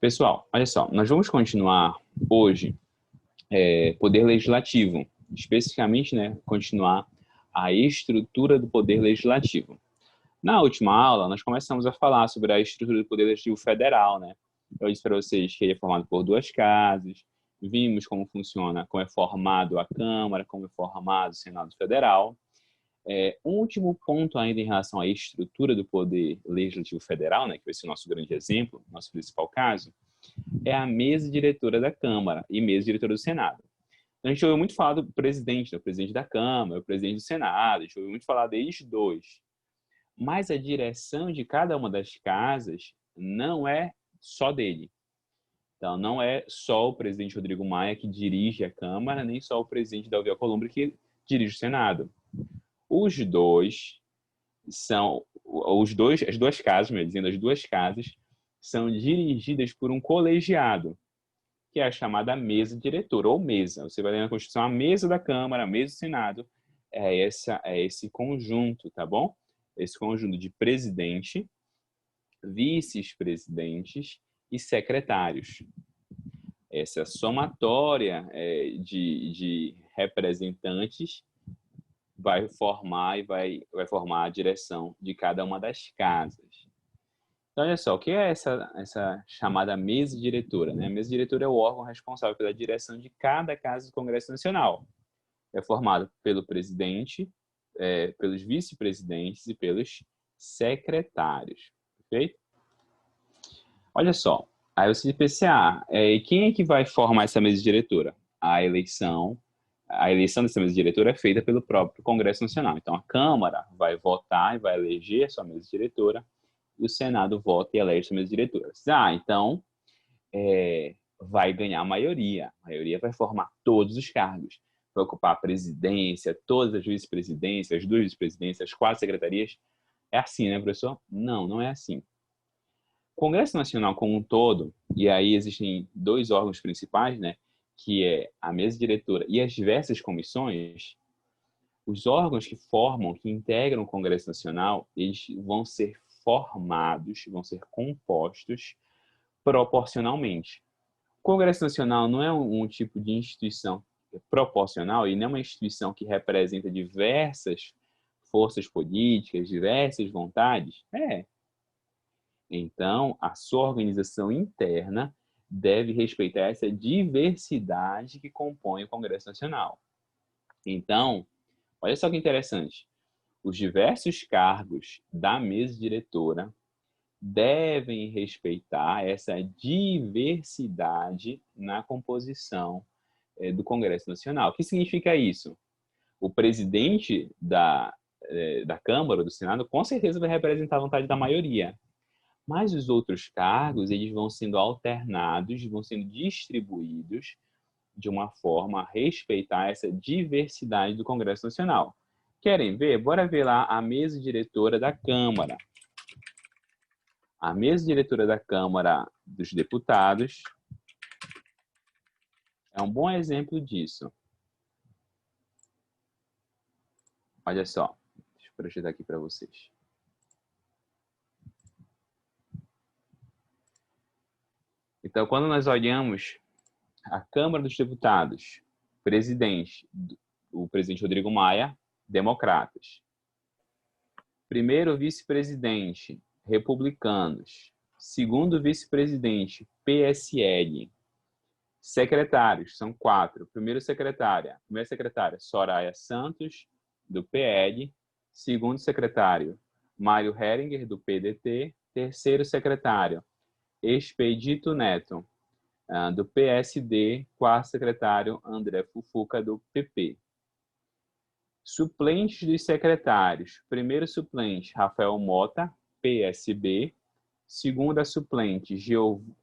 Pessoal, olha só, nós vamos continuar hoje Poder Legislativo, especificamente, né, continuar a estrutura do Poder Legislativo. Na última aula, nós começamos a falar sobre a estrutura do Poder Legislativo Federal, né? Eu disse para vocês que ele é formado por duas casas, vimos como funciona, como é formado a Câmara, como é formado o Senado Federal. Um último ponto ainda em relação à estrutura do Poder Legislativo Federal, né, que vai ser o nosso grande exemplo, nosso principal caso, é a mesa diretora da Câmara e mesa diretora do Senado. Então, a gente ouviu muito falar do presidente, do presidente da Câmara, o presidente do Senado, a gente ouviu muito falar deles dois. Mas a direção de cada uma das casas não é só dele. Então, não é só o presidente Rodrigo Maia que dirige a Câmara, nem só o presidente Davi Alcolumbre que dirige o Senado. Os dois são as duas casas, melhor dizendo, as duas casas são dirigidas por um colegiado, que é a chamada mesa diretora, ou mesa. Você vai ler na Constituição a mesa da Câmara, a mesa do Senado, é esse conjunto, tá bom? Esse conjunto de presidente, vice-presidentes e secretários. Essa somatória de representantes vai formar a direção de cada uma das casas. Então, olha só, o que é essa chamada mesa diretora, né? A mesa diretora é o órgão responsável pela direção de cada casa do Congresso Nacional. É formado pelo presidente, pelos vice-presidentes e pelos secretários. Perfeito? Olha só, aí você PCA, quem é que vai formar essa mesa diretora? A eleição dessa mesa diretora é feita pelo próprio Congresso Nacional. Então, a Câmara vai votar e vai eleger a sua mesa diretora, e o Senado vota e elege a sua mesa diretora. Então, vai ganhar a maioria. A maioria vai formar todos os cargos. Vai ocupar a presidência, todas as vice-presidências, as duas vice-presidências, as 4 secretarias. É assim, né, professor? Não, não é assim. O Congresso Nacional como um todo, e aí existem 2 órgãos principais, né, que é a mesa diretora e as diversas comissões. Os órgãos que formam, que integram o Congresso Nacional, eles vão ser formados, vão ser compostos proporcionalmente. O Congresso Nacional não é um tipo de instituição proporcional e não é uma instituição que representa diversas forças políticas, diversas vontades. Então, a sua organização interna deve respeitar essa diversidade que compõe o Congresso Nacional. Então, olha só que interessante. Os diversos cargos da mesa diretora devem respeitar essa diversidade na composição do Congresso Nacional. O que significa isso? O presidente da Câmara, do Senado, com certeza vai representar a vontade da maioria. Mas os outros cargos, eles vão sendo alternados, vão sendo distribuídos de uma forma a respeitar essa diversidade do Congresso Nacional. Querem ver? Bora ver lá a mesa diretora da Câmara. A mesa diretora da Câmara dos Deputados é um bom exemplo disso. Olha só, deixa eu projetar aqui para vocês. Então, quando nós olhamos a Câmara dos Deputados, presidente, o presidente Rodrigo Maia, democratas. Primeiro vice-presidente, republicanos. Segundo vice-presidente, PSL. Secretários, são 4. Primeira secretária, Soraya Santos, do PL. Segundo secretário, Mário Heringer, do PDT. Terceiro secretário, Expedito Neto, do PSD. Quarto secretário, André Fufuca, do PP. Suplentes dos secretários. Primeiro suplente, Rafael Mota, PSB. Segunda suplente,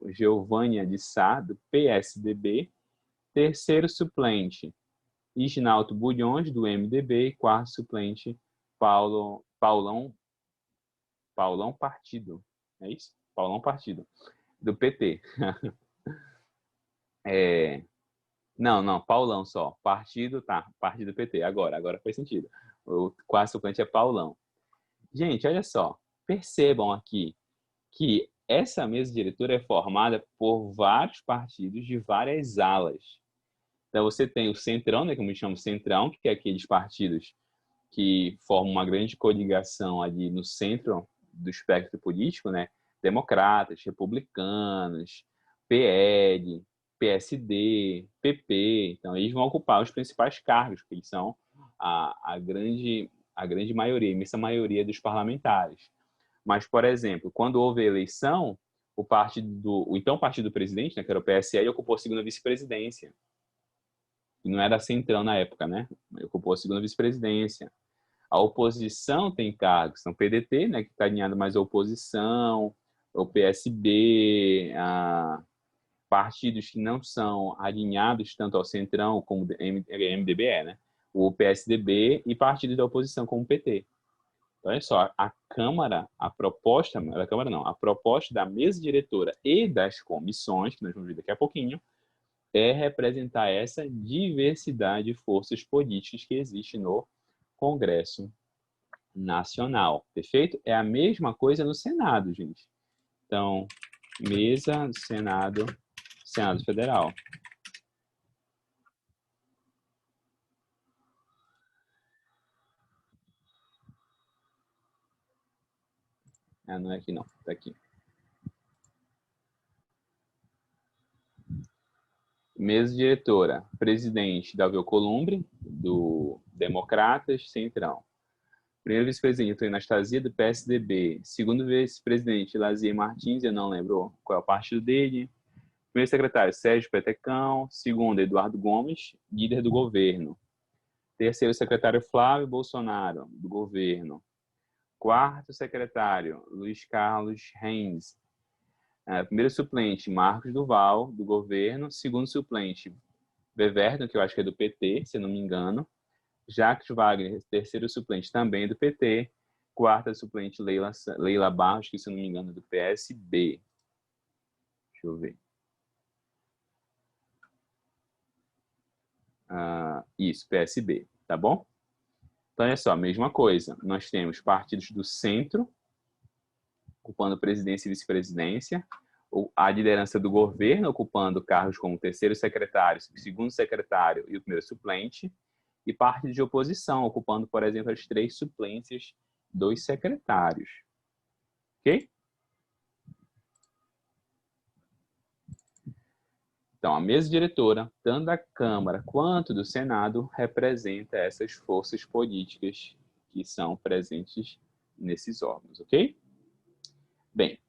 Geovânia de Sá, do PSDB. Terceiro suplente, Ignaldo Bulhões, do MDB. E quarto suplente, Paulão Partido. É isso? Paulão Partido, do PT. Não, Paulão só. Partido PT. Agora faz sentido. O quarto suplente é Paulão. Gente, olha só. Percebam aqui que essa mesa diretora é formada por vários partidos de várias alas. Então, você tem o Centrão, né, como a gente chama o Centrão, que é aqueles partidos que formam uma grande coligação ali no centro do espectro político, né? Democratas, republicanos, PL, PSD, PP. Então, eles vão ocupar os principais cargos, que eles são a grande maioria, a imensa maioria dos parlamentares. Mas, por exemplo, quando houve a eleição, o então partido do presidente, né, que era o PSL, ocupou a segunda vice-presidência. E não era centrão na época, né? Ocupou a segunda vice-presidência. A oposição tem cargos, são PDT, né, que está alinhado mais à oposição, o PSB, partidos que não são alinhados tanto ao centrão como o MDB, né? O PSDB e partidos da oposição como o PT. Então, olha só, a proposta da mesa diretora e das comissões, que nós vamos ver daqui a pouquinho, é representar essa diversidade de forças políticas que existe no Congresso Nacional. Perfeito? É a mesma coisa no Senado, gente. Então, mesa, Senado Federal. Ah, não é aqui não, tá aqui. Mesa diretora, presidente Davi Alcolumbre, do Democratas, Centrão. Primeiro vice-presidente, Anastasia, do PSDB. Segundo vice-presidente, Lazier Martins, eu não lembro qual é o partido dele. Primeiro secretário, Sérgio Petecão. Segundo, Eduardo Gomes, líder do governo. Terceiro secretário, Flávio Bolsonaro, do governo. Quarto secretário, Luiz Carlos Reis. Primeiro suplente, Marcos Duval, do governo. Segundo suplente, Beverton, que eu acho que é do PT, se eu não me engano. Jacques Wagner, terceiro suplente, também do PT. Quarta suplente, Leila Barros, que se eu não me engano é do PSB. Deixa eu ver. Isso, PSB, tá bom? Então, olha só, mesma coisa. Nós temos partidos do centro, ocupando presidência e vice-presidência, a liderança do governo, ocupando cargos como terceiro secretário, segundo secretário e o primeiro suplente, e partidos de oposição, ocupando, por exemplo, as 3 suplências dos secretários. Ok? Então, a mesa diretora, tanto da Câmara quanto do Senado, representa essas forças políticas que são presentes nesses órgãos, ok? Bem,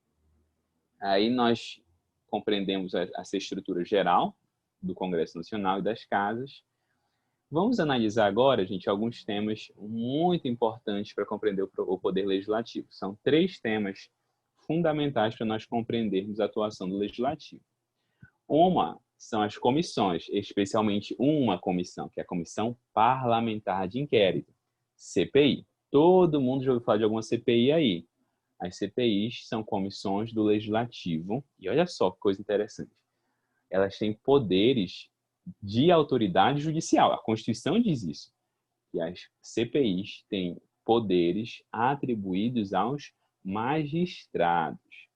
aí nós compreendemos essa estrutura geral do Congresso Nacional e das casas. Vamos analisar agora, gente, alguns temas muito importantes para compreender o Poder Legislativo. São 3 temas fundamentais para nós compreendermos a atuação do Legislativo. Uma são as comissões, especialmente uma comissão, que é a Comissão Parlamentar de Inquérito, CPI. Todo mundo já ouviu falar de alguma CPI aí. As CPIs são comissões do Legislativo, e olha só que coisa interessante. Elas têm poderes de autoridade judicial. A Constituição diz isso. E as CPIs têm poderes atribuídos aos magistrados.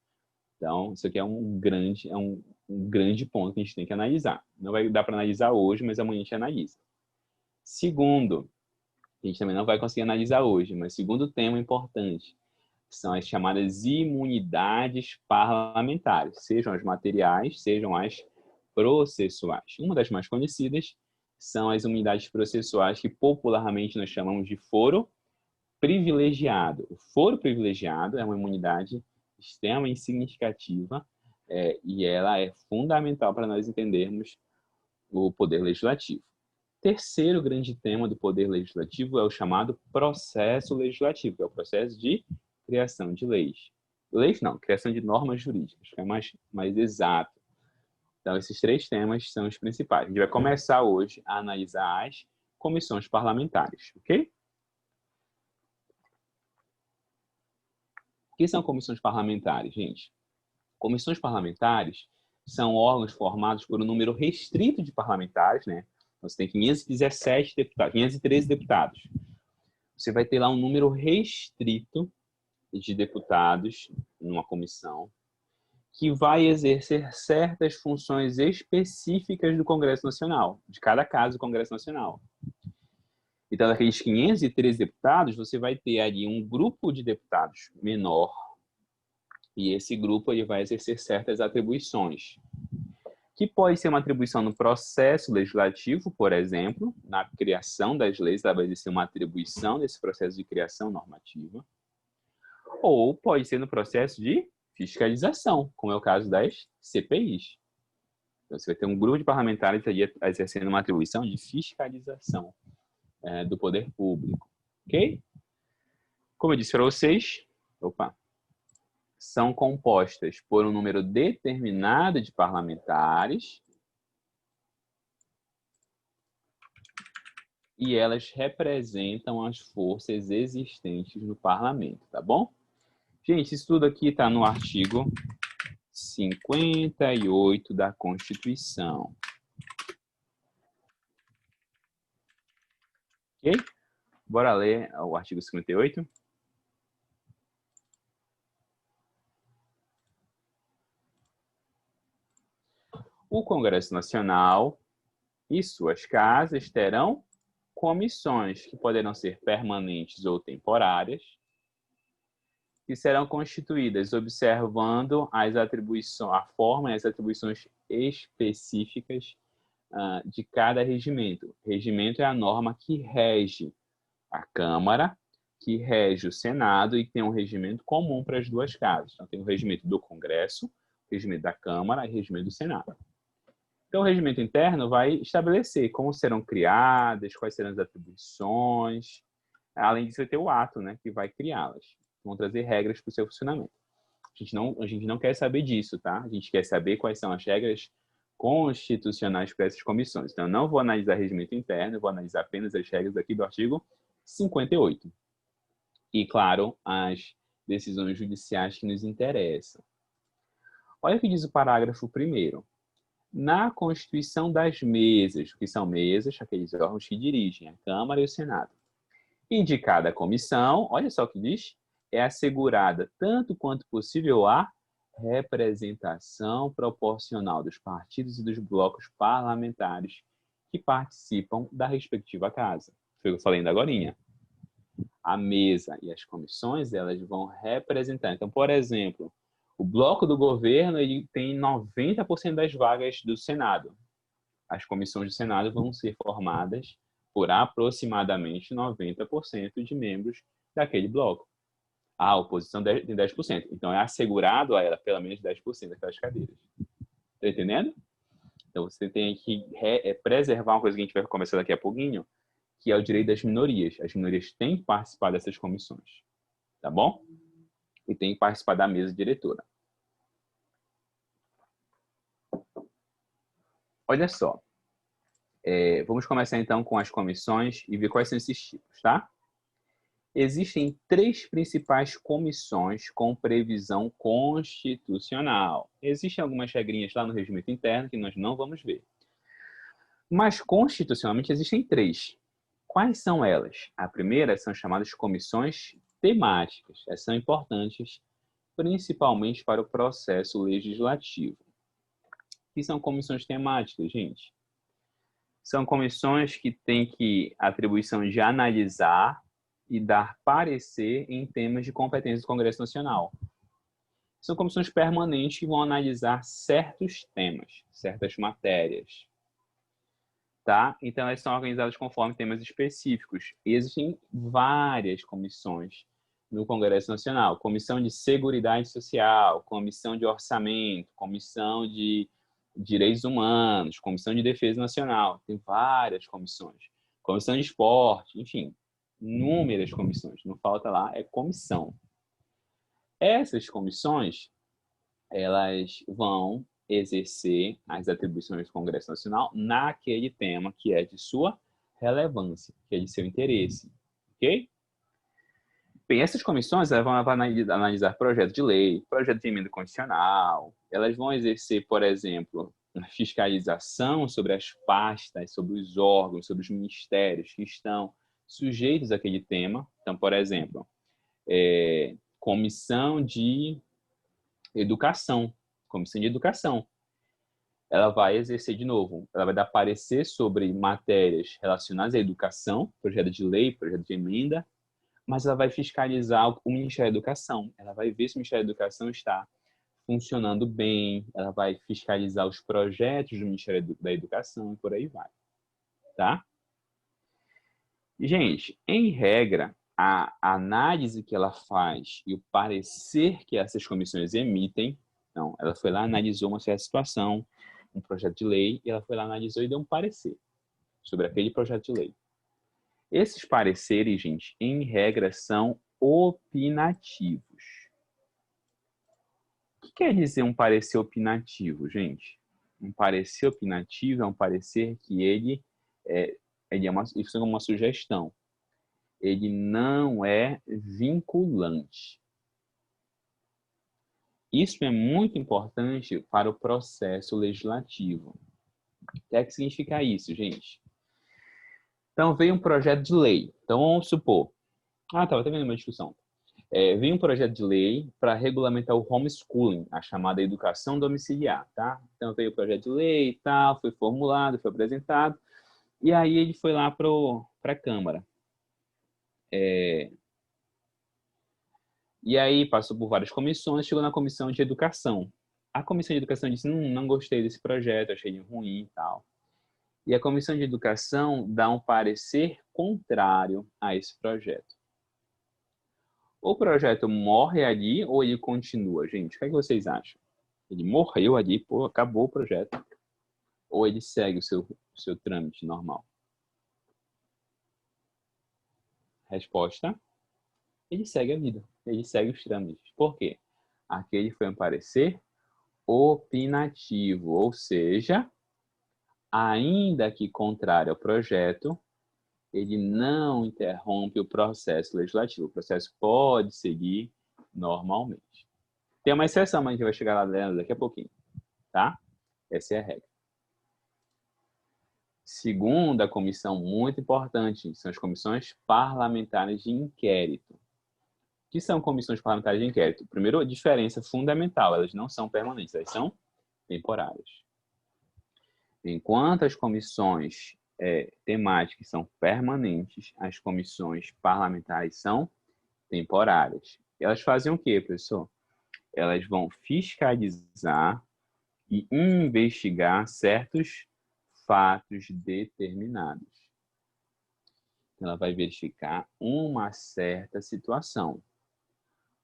Então, isso aqui é um grande ponto que a gente tem que analisar. Não vai dar para analisar hoje, mas amanhã a gente analisa. Segundo, a gente também não vai conseguir analisar hoje, mas segundo tema importante, são as chamadas imunidades parlamentares, sejam as materiais, sejam as processuais. Uma das mais conhecidas são as imunidades processuais, que popularmente nós chamamos de foro privilegiado. O foro privilegiado é uma imunidade extremamente significativa e ela é fundamental para nós entendermos o Poder Legislativo. Terceiro grande tema do Poder Legislativo é o chamado processo legislativo, que é o processo de criação de leis. Leis não, criação de normas jurídicas, que é mais exato. Então, esses 3 temas são os principais. A gente vai começar hoje a analisar as comissões parlamentares, ok? O que são comissões parlamentares, gente? Comissões parlamentares são órgãos formados por um número restrito de parlamentares, né? Então, você tem 517 deputados, 513 deputados. Você vai ter lá um número restrito de deputados numa comissão. que vai exercer certas funções específicas do Congresso Nacional, de cada caso do Congresso Nacional. Então, daqueles 513 deputados, você vai ter ali um grupo de deputados menor, e esse grupo ele vai exercer certas atribuições, que pode ser uma atribuição no processo legislativo, por exemplo, na criação das leis, ela vai exercer uma atribuição nesse processo de criação normativa, ou pode ser no processo de fiscalização, como é o caso das CPIs. Então, você vai ter um grupo de parlamentares ali exercendo uma atribuição de fiscalização do poder público, ok? Como eu disse para vocês, são compostas por um número determinado de parlamentares e elas representam as forças existentes no parlamento, tá bom? Gente, isso tudo aqui está no artigo 58 da Constituição. Ok? Bora ler o artigo 58? O Congresso Nacional e suas casas terão comissões que poderão ser permanentes ou temporárias, que serão constituídas observando as atribuições, a forma e as atribuições específicas de cada regimento. Regimento é a norma que rege a Câmara, que rege o Senado e tem um regimento comum para as duas casas. Então, tem o regimento do Congresso, o regimento da Câmara e o regimento do Senado. Então, o regimento interno vai estabelecer como serão criadas, quais serão as atribuições. Além disso, vai ter o ato, né, que vai criá-las. Vão trazer regras para o seu funcionamento. A gente não quer saber disso, tá? A gente quer saber quais são as regras constitucionais para essas comissões. Então, eu não vou analisar regimento interno, eu vou analisar apenas as regras aqui do artigo 58. E, claro, as decisões judiciais que nos interessam. Olha o que diz o parágrafo 1º. Na constituição das mesas, o que são mesas, aqueles órgãos que dirigem a Câmara e o Senado, indicada a comissão, olha só o que diz, é assegurada tanto quanto possível a representação proporcional dos partidos e dos blocos parlamentares que participam da respectiva casa. Foi o que eu falei ainda agorinha. A mesa e as comissões, elas vão representar. Então, por exemplo, o bloco do governo ele tem 90% das vagas do Senado. As comissões do Senado vão ser formadas por aproximadamente 90% de membros daquele bloco. A oposição tem 10%. Então, é assegurado a ela pelo menos 10% daquelas cadeiras. Está entendendo? Então, você tem que preservar uma coisa que a gente vai começar daqui a pouquinho, que é o direito das minorias. As minorias têm que participar dessas comissões. Tá bom? E têm que participar da mesa diretora. Olha só. Vamos começar, então, com as comissões e ver quais são esses tipos, tá? Existem 3 principais comissões com previsão constitucional. Existem algumas regrinhas lá no regimento interno que nós não vamos ver. Mas, constitucionalmente, existem 3. Quais são elas? A primeira são chamadas comissões temáticas. Essas são importantes, principalmente para o processo legislativo. O que são comissões temáticas, gente? São comissões que têm a atribuição de analisar e dar parecer em temas de competência do Congresso Nacional. São comissões permanentes que vão analisar certos temas, certas matérias. Tá? Então, elas são organizadas conforme temas específicos. E existem várias comissões no Congresso Nacional. Comissão de Seguridade Social, Comissão de Orçamento, Comissão de Direitos Humanos, Comissão de Defesa Nacional. Tem várias comissões. Comissão de Esporte, enfim, inúmeras comissões. Não falta lá, é comissão. Essas comissões, elas vão exercer as atribuições do Congresso Nacional naquele tema que é de sua relevância, que é de seu interesse, ok? Bem, essas comissões elas vão analisar projetos de lei, projeto de emenda constitucional, elas vão exercer, por exemplo, fiscalização sobre as pastas, sobre os órgãos, sobre os ministérios que estão sujeitos àquele tema. Então, por exemplo, comissão de educação, Comissão de Educação. Ela vai exercer de novo, ela vai dar parecer sobre matérias relacionadas à educação, projeto de lei, projeto de emenda, mas ela vai fiscalizar o Ministério da Educação. Ela vai ver se o Ministério da Educação está funcionando bem, ela vai fiscalizar os projetos do Ministério da Educação e por aí vai, tá? Gente, em regra, a análise que ela faz e o parecer que essas comissões emitem, então, ela foi lá, analisou uma certa situação, um projeto de lei, e ela foi lá, analisou e deu um parecer sobre aquele projeto de lei. Esses pareceres, gente, em regra, são opinativos. O que quer dizer um parecer opinativo, gente? Um parecer opinativo é um parecer que ele é uma sugestão. Ele não é vinculante. Isso é muito importante para o processo legislativo. O que é que significa isso, gente? Então, veio um projeto de lei. Então, vamos supor... estava até vendo uma discussão. Veio um projeto de lei para regulamentar o homeschooling, a chamada educação domiciliar, tá? Então, veio o projeto de lei e tal, foi formulado, foi apresentado, e aí ele foi lá para a Câmara. E aí passou por várias comissões, chegou na Comissão de Educação. A Comissão de Educação disse, não gostei desse projeto, achei ele ruim e tal. E a Comissão de Educação dá um parecer contrário a esse projeto. O projeto morre ali ou ele continua, gente? O que é que vocês acham? Ele morreu ali, pô, acabou o projeto. Ou ele segue o seu trâmite normal? Resposta: ele segue a vida. Ele segue os trâmites. Por quê? Aquele foi um parecer opinativo, ou seja, ainda que contrário ao projeto, ele não interrompe o processo legislativo. O processo pode seguir normalmente. Tem uma exceção, mas a gente vai chegar lá dentro daqui a pouquinho, tá? Essa é a regra. Segunda comissão muito importante são as comissões parlamentares de inquérito. O que são comissões parlamentares de inquérito? Primeiro, a diferença fundamental, elas não são permanentes, elas são temporárias. Enquanto as comissões temáticas são permanentes, as comissões parlamentares são temporárias. Elas fazem o quê, professor? Elas vão fiscalizar e investigar certos fatos determinados. Ela vai verificar uma certa situação.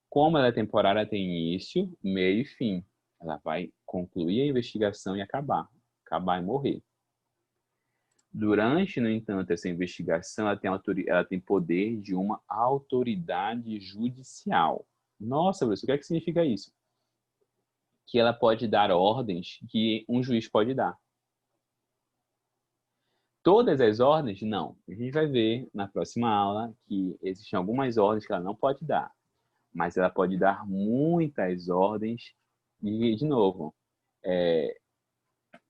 Como ela é temporária, tem início, meio e fim. Ela vai concluir a investigação e acabar e morrer. Durante, no entanto, essa investigação, ela tem poder de uma autoridade judicial. Nossa, professor, o que é que significa isso? Que ela pode dar ordens que um juiz pode dar. Todas as ordens, não. A gente vai ver na próxima aula que existem algumas ordens que ela não pode dar. Mas ela pode dar muitas ordens e, de novo,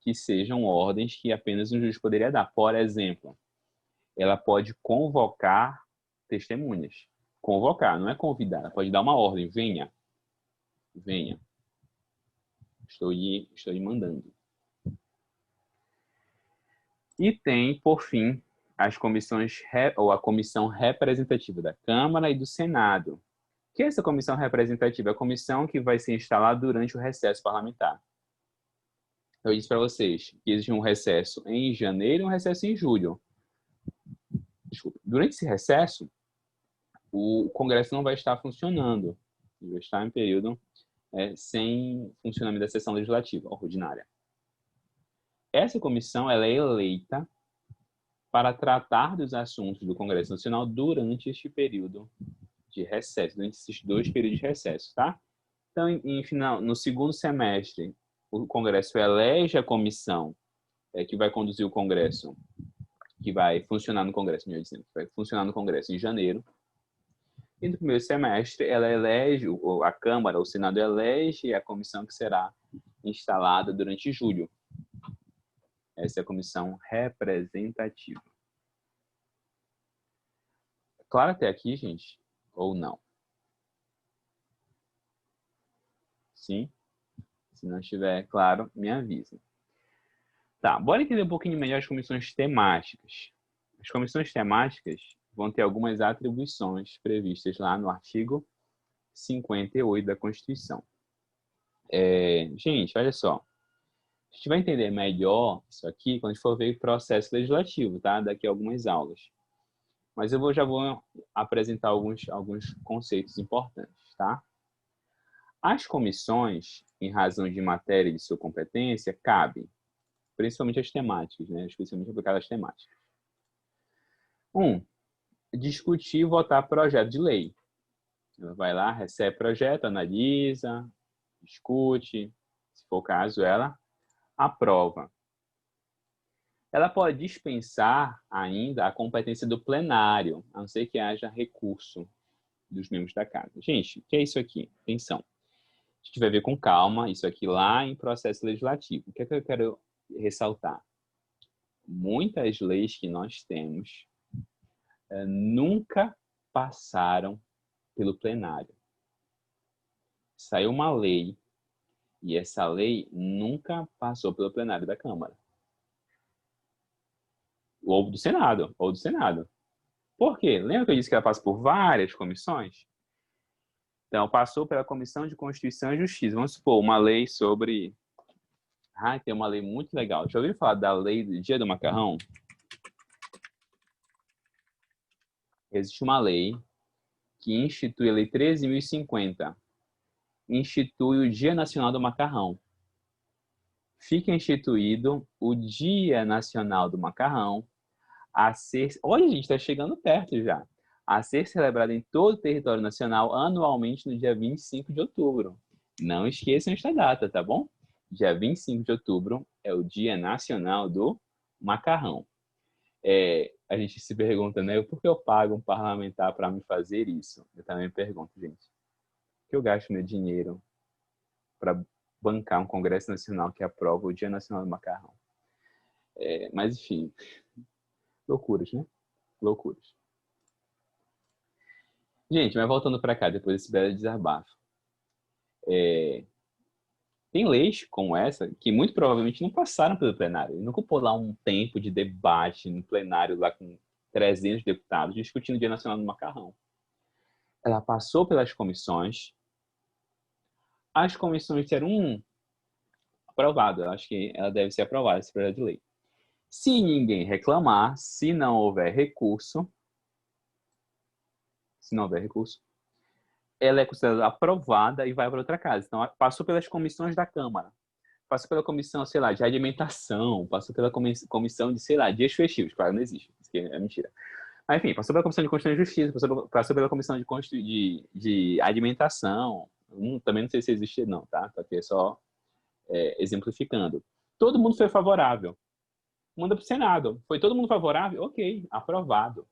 que sejam ordens que apenas um juiz poderia dar. Por exemplo, ela pode convocar testemunhas. Convocar, não é convidar. Ela pode dar uma ordem. Venha. Venha. Estou lhe mandando. E tem, por fim, as comissões ou a comissão representativa da Câmara e do Senado. O que é essa comissão representativa? É a comissão que vai se instalar durante o recesso parlamentar. Eu disse para vocês que existe um recesso em janeiro e um recesso em julho. Desculpa. Durante esse recesso, o Congresso não vai estar funcionando. Ele vai estar em período sem funcionamento da sessão legislativa ordinária. Essa comissão ela é eleita para tratar dos assuntos do Congresso Nacional durante este período de recesso, durante esses 2 períodos de recesso, tá? Então, no segundo semestre, o Congresso elege a comissão que vai conduzir o Congresso, que vai funcionar no Congresso, melhor dizendo, vai funcionar no Congresso em janeiro. E no primeiro semestre, ela elege, a Câmara, o Senado elege a comissão que será instalada durante julho. Essa é a comissão representativa. Claro até aqui, gente? Ou não? Sim? Se não estiver claro, me avisa. Tá, bora entender um pouquinho melhor as comissões temáticas. As comissões temáticas vão ter algumas atribuições previstas lá no artigo 58 da Constituição. Gente, olha só. A gente vai entender melhor isso aqui quando a gente for ver o processo legislativo, tá? Daqui a algumas aulas. Mas eu já vou apresentar alguns conceitos importantes, tá? As comissões, em razão de matéria e de sua competência, cabem, principalmente as temáticas, né? Especialmente aplicadas às temáticas. 1. Discutir e votar projeto de lei. Ela vai lá, recebe projeto, analisa, discute, se for o caso, ela aprova. Ela pode dispensar ainda a competência do plenário, a não ser que haja recurso dos membros da casa. Gente, o que é isso aqui? Atenção. A gente vai ver com calma isso aqui lá em processo legislativo. O que é que eu quero ressaltar? Muitas leis que nós temos nunca passaram pelo plenário. Saiu uma lei e essa lei nunca passou pelo plenário da Câmara. Ou do Senado. Por quê? Lembra que eu disse que ela passa por várias comissões? Então, passou pela Comissão de Constituição e Justiça. Vamos supor, uma lei sobre... tem uma lei muito legal. Já ouviu falar da lei do Dia do Macarrão? Existe uma lei que institui a Lei 13.050. Institui o Dia Nacional do Macarrão. Fica instituído o Dia Nacional do Macarrão a ser... Olha, a gente está chegando perto já. A ser celebrado em todo o território nacional anualmente no dia 25 de outubro. Não esqueçam esta data, tá bom? Dia 25 de outubro é o Dia Nacional do Macarrão. A gente se pergunta, né? Por que eu pago um parlamentar para me fazer isso? Eu também me pergunto, gente. Por que eu gasto meu dinheiro para bancar um Congresso Nacional que aprova o Dia Nacional do Macarrão? Mas, enfim, loucuras, né? Loucuras. Gente, mas voltando para cá, depois desse belo desabafo. Tem leis como essa que muito provavelmente não passaram pelo plenário. Nunca pôr lá um tempo de debate no plenário lá com 300 deputados discutindo o Dia Nacional do Macarrão. Ela passou pelas comissões. As comissões disseram, aprovado. Eu acho que ela deve ser aprovada, esse projeto de lei. Se ninguém reclamar, se não houver recurso, ela é considerada aprovada e vai para outra casa. Então, passou pelas comissões da Câmara, passou pela comissão, sei lá, de alimentação, passou pela comissão de, sei lá, dias festivos. Claro, não existe, isso é mentira. Mas, enfim, passou pela comissão de Constituição e Justiça, passou pela comissão de alimentação. Também não sei se existe, não, tá? Tá aqui só exemplificando. Todo mundo foi favorável. Manda para o Senado. Foi todo mundo favorável? Ok, aprovado.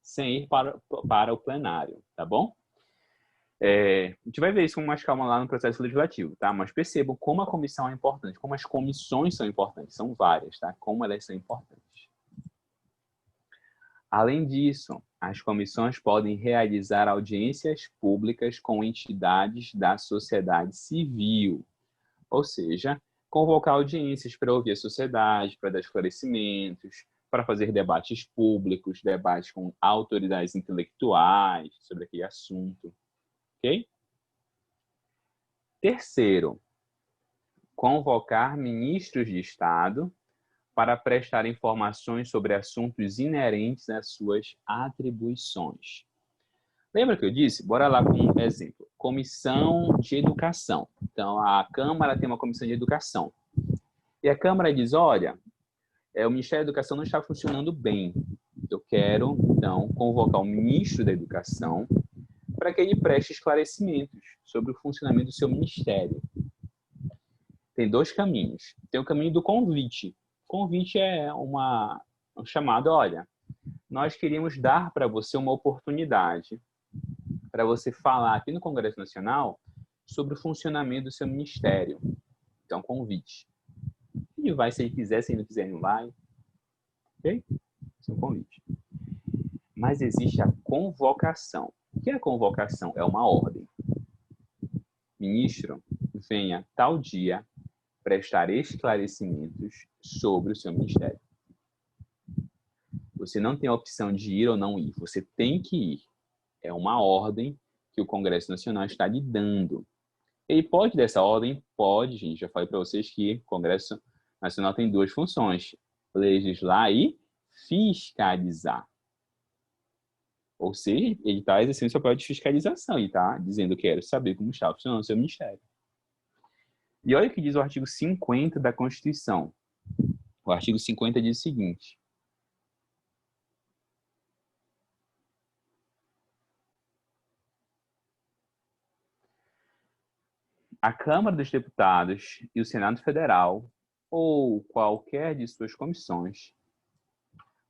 Sem ir para o plenário, tá bom? A gente vai ver isso com mais calma lá no processo legislativo, tá? Mas percebam como a comissão é importante, como as comissões são importantes. São várias, tá? Como elas são importantes. Além disso, as comissões podem realizar audiências públicas com entidades da sociedade civil. Ou seja, convocar audiências para ouvir a sociedade, para dar esclarecimentos, para fazer debates públicos, debates com autoridades intelectuais sobre aquele assunto. Ok? Terceiro, convocar ministros de Estado para prestar informações sobre assuntos inerentes às suas atribuições. Lembra que eu disse? Bora lá com um exemplo. Comissão de Educação. Então, a Câmara tem uma comissão de educação. E a Câmara diz, olha, o Ministério da Educação não está funcionando bem. Eu quero, então, convocar o ministro da Educação para que ele preste esclarecimentos sobre o funcionamento do seu ministério. Tem dois caminhos. Tem o caminho do convite. Convite é um chamado, olha, nós queríamos dar para você uma oportunidade para você falar aqui no Congresso Nacional sobre o funcionamento do seu ministério. Então, convite. Ele vai se ele quiser, se ele não quiser, não vai. Ok? Esse é um convite. Mas existe a convocação. O que é a convocação? É uma ordem. Ministro, venha tal dia prestar esclarecimentos sobre o seu ministério. Você não tem a opção de ir ou não ir, você tem que ir. É uma ordem que o Congresso Nacional está lhe dando. Ele pode dessa ordem? Pode, gente. Já falei para vocês que o Congresso Nacional tem duas funções: legislar e fiscalizar. Ou seja, ele está exercendo seu papel de fiscalização e está dizendo: quero saber como está funcionando o seu ministério. E olha o que diz o artigo 50 da Constituição. O artigo 50 diz o seguinte: a Câmara dos Deputados e o Senado Federal, ou qualquer de suas comissões,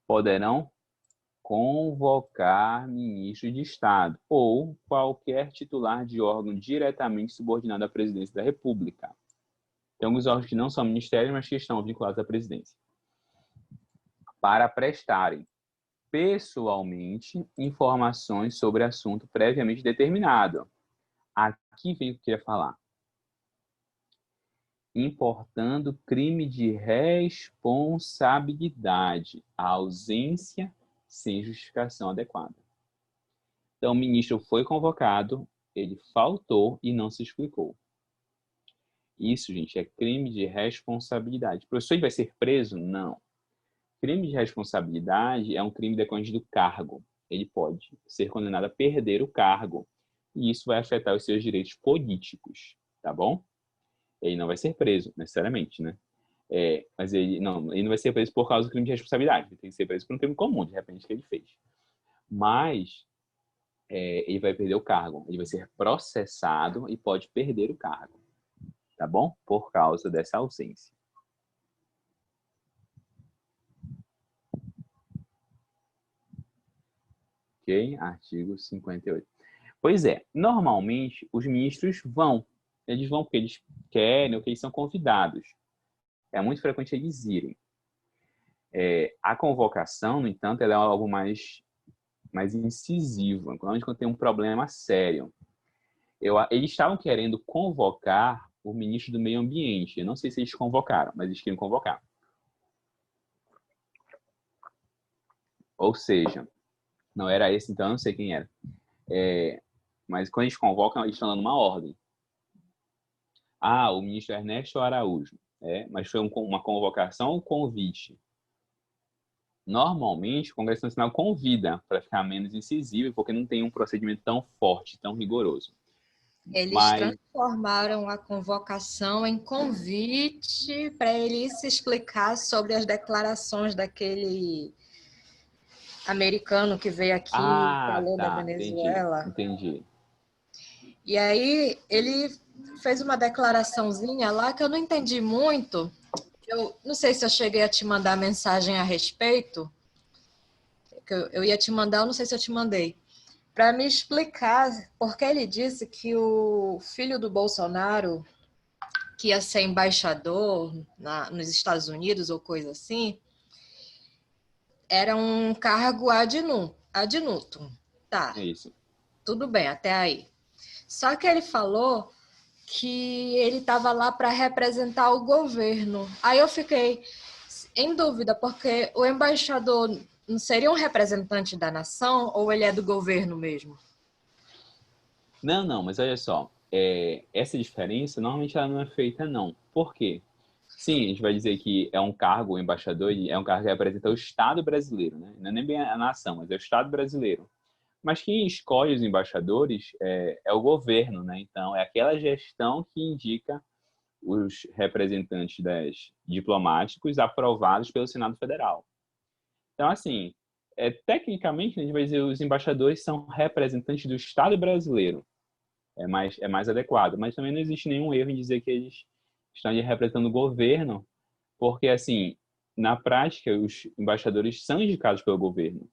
poderão convocar ministro de Estado ou qualquer titular de órgão diretamente subordinado à presidência da República. Tem alguns órgãos que não são ministérios, mas que estão vinculados à presidência, para prestarem pessoalmente informações sobre assunto previamente determinado. Aqui vem o que eu queria falar. Importando crime de responsabilidade, a ausência sem justificação adequada. Então, o ministro foi convocado, ele faltou e não se explicou. Isso, gente, é crime de responsabilidade. O professor ele vai ser preso? Não. Crime de responsabilidade é um crime decorrente do cargo. Ele pode ser condenado a perder o cargo. E isso vai afetar os seus direitos políticos, tá bom? Ele não vai ser preso, necessariamente, né? Mas ele não vai ser preso por causa do crime de responsabilidade. Ele tem que ser preso por um crime comum, de repente, que ele fez. Mas ele vai perder o cargo. Ele vai ser processado e pode perder o cargo, tá bom? Por causa dessa ausência. Ok? Artigo 58. Pois é, normalmente os ministros vão. Eles vão porque eles querem ou porque eles são convidados. É muito frequente eles irem. A convocação, no entanto, ela é algo mais incisivo, quando tem um problema sério. Eles estavam querendo convocar o ministro do Meio Ambiente. Eu não sei se eles convocaram, mas eles queriam convocar. Ou seja, não era esse, então eu não sei quem era. Mas quando eles convocam, eles estão dando uma ordem. O ministro Ernesto Araújo. Mas foi uma convocação ou um convite? Normalmente, o Congresso Nacional convida para ficar menos incisivo, porque não tem um procedimento tão forte, tão rigoroso. Eles transformaram a convocação em convite para ele se explicar sobre as declarações daquele americano que veio aqui e falou da Venezuela. Entendi. E aí ele fez uma declaraçãozinha lá que eu não entendi muito. Eu não sei se eu cheguei a te mandar mensagem a respeito. Eu ia te mandar, eu não sei se eu te mandei. Para me explicar, porque ele disse que o filho do Bolsonaro, que ia ser embaixador nos Estados Unidos ou coisa assim, era um cargo ad nutum. Tá, É isso. tudo bem, até aí. Só que ele falou que ele estava lá para representar o governo. Aí eu fiquei em dúvida, porque o embaixador não seria um representante da nação ou ele é do governo mesmo? Não, mas olha só, essa diferença normalmente ela não é feita, não. Por quê? Sim, a gente vai dizer que é um cargo, o embaixador, é um cargo que representa o Estado brasileiro, né? Não é nem bem a nação, mas é o Estado brasileiro. Mas quem escolhe os embaixadores é o governo, né? Então, é aquela gestão que indica os representantes diplomáticos aprovados pelo Senado Federal. Então, assim, tecnicamente, a gente vai dizer que os embaixadores são representantes do Estado brasileiro. É mais adequado. Mas também não existe nenhum erro em dizer que eles estão ali representando o governo, porque, assim, na prática, os embaixadores são indicados pelo governo.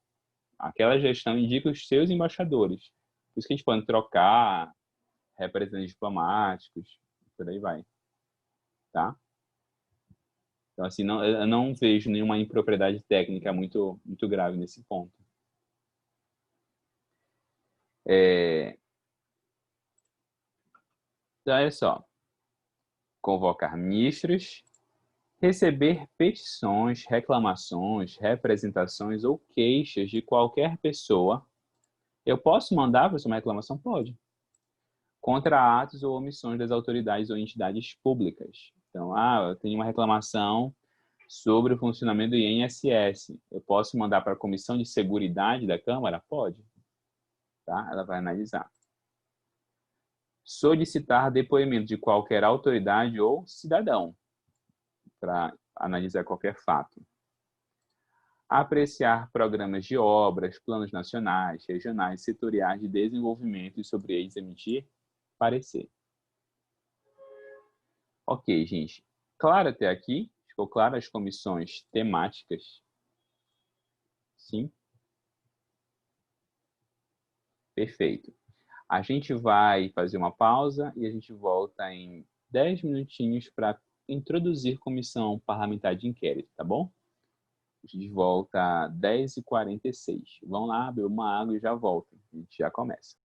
Aquela gestão indica os seus embaixadores. Por isso que a gente pode trocar representantes diplomáticos, por aí vai. Tá? Então, assim, eu não vejo nenhuma impropriedade técnica muito, muito grave nesse ponto. Então, olha só. convocar ministros, receber petições, reclamações, representações ou queixas de qualquer pessoa. Eu posso mandar para uma reclamação? Pode. Contra atos ou omissões das autoridades ou entidades públicas. Então, eu tenho uma reclamação sobre o funcionamento do INSS. Eu posso mandar para a Comissão de Seguridade da Câmara? Pode. Tá? Ela vai analisar. Solicitar depoimento de qualquer autoridade ou cidadão para analisar qualquer fato. Apreciar programas de obras, planos nacionais, regionais, setoriais de desenvolvimento e sobre eles emitir parecer. Ok, gente. Claro até aqui? Ficou claro as comissões temáticas? Sim? Perfeito. A gente vai fazer uma pausa e a gente volta em 10 minutinhos para introduzir comissão parlamentar de inquérito, tá bom? A gente volta às 10h46. Vão lá, beber uma água e já voltam. A gente já começa.